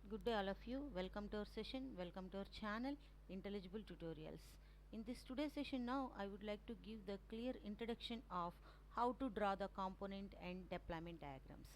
Good day all of you. Welcome to our session. Welcome to our channel Intelligible Tutorials. In this today's session now I would like to give the clear introduction of how to draw the component and deployment diagrams.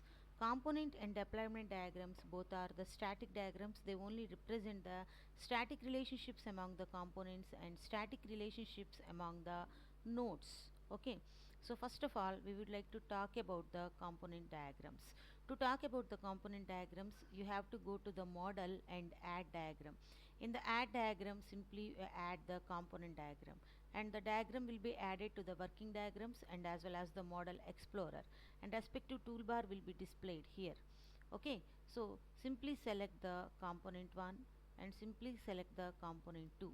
Component and deployment diagrams both are the static diagrams. They only represent the static relationships among the components and static relationships among the nodes. Okay. So first of all we would like to talk about the component diagrams. To talk about the component diagrams, you have to go to the model and add diagram. In the add diagram, simply add the component diagram, and the diagram will be added to the working diagrams and as well as the model explorer, and respective toolbar will be displayed here. Okay, so simply select the component 1 and simply select the component 2.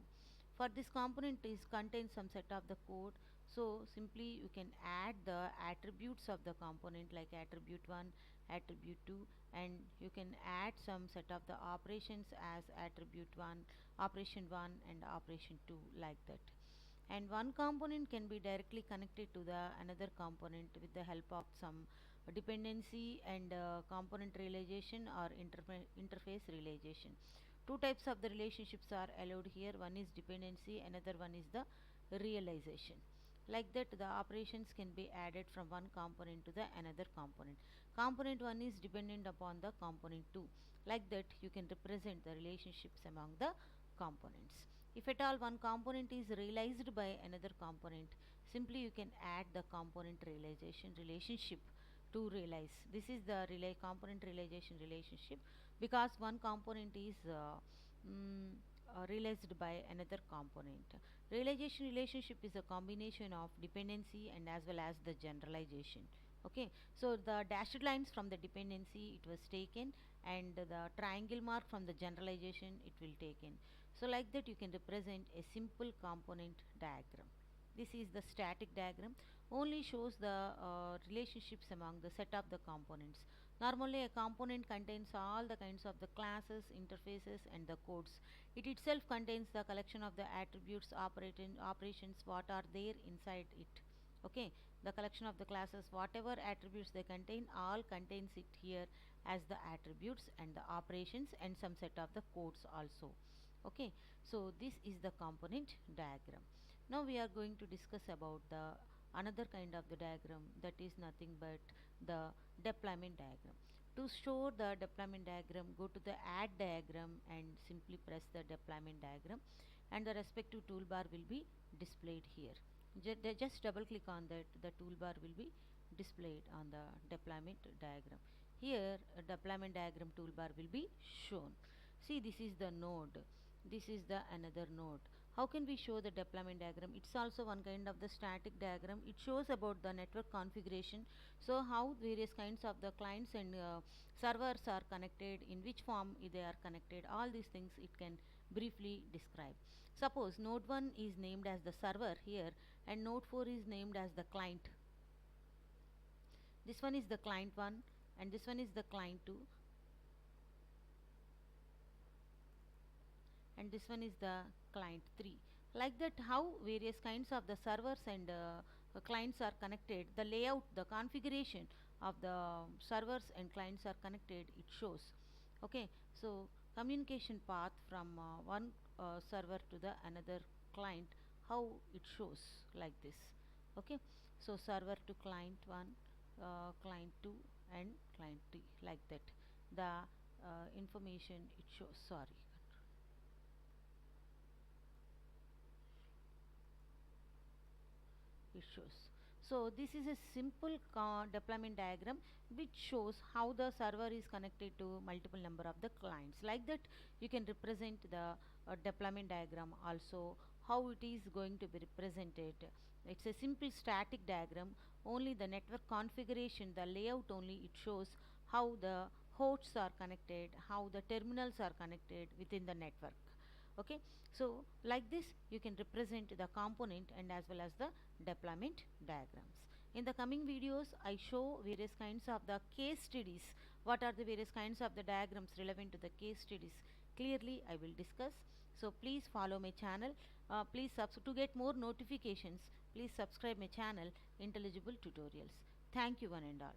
For this component is contains some set of the code, so simply you can add the attributes of the component like attribute 1, attribute 2, and you can add some set of the operations as attribute 1, operation 1 and operation 2, like that. And one component can be directly connected to the another component with the help of some dependency and component realization or interface realization. Two types of the relationships are allowed here. One is dependency, another one is the realization. Like that, the operations can be added from one component to the another component. Component 1 is dependent upon the component 2. Like that, you can represent the relationships among the components. If at all one component is realized by another component, simply you can add the component realization relationship to realize. This is the component realization relationship, because one component is realized by another component. Realization relationship is a combination of dependency and as well as the generalization. Okay, so the dashed lines from the dependency it was taken, and the triangle mark from the generalization it will taken. So like that you can represent a simple component diagram. This is the static diagram, only shows the relationships among the set of the components. Normally a component contains all the kinds of the classes, interfaces and the codes. It itself contains the collection of the attributes, operations what are there inside it. Okay, the collection of the classes, whatever attributes they contain, all contains it here as the attributes and the operations and some set of the codes also. Okay, so this is the component diagram. Now we are going to discuss about the another kind of the diagram, that is nothing but the deployment diagram. To show the deployment diagram, go to the add diagram and simply press the deployment diagram, and the respective toolbar will be displayed here. Just double click on that, the toolbar will be displayed on the deployment diagram. Here a deployment diagram toolbar will be shown. See, this is the node, this is the another node. How can we show the deployment diagram? It's also one kind of the static diagram. It shows about the network configuration, so how various kinds of the clients and servers are connected, in which form they are connected, all these things it can briefly describe. Suppose node 1 is named as the server here, and node 4 is named as the client. This one is the client 1 and this one is the client 2, and this one is the client 3. Like that, how various kinds of the servers and clients are connected, the layout, the configuration of the servers and clients are connected, it shows. Okay, so communication path from one server to the another client, how it shows like this. Okay, so server to client 1, client 2 and client 3, like that the information it shows. Sorry, it shows. So this is a simple deployment diagram which shows how the server is connected to multiple number of the clients. Like that you can represent the deployment diagram also, how it is going to be represented. It's a simple static diagram, only the network configuration, the layout only it shows, how the hosts are connected, how the terminals are connected within the network. Okay, so like this you can represent the component and as well as the deployment diagrams. In the coming videos I show various kinds of the case studies, what are the various kinds of the diagrams relevant to the case studies, clearly I will discuss. So please follow my channel, to get more notifications please subscribe my channel Intelligible Tutorials. Thank you one and all.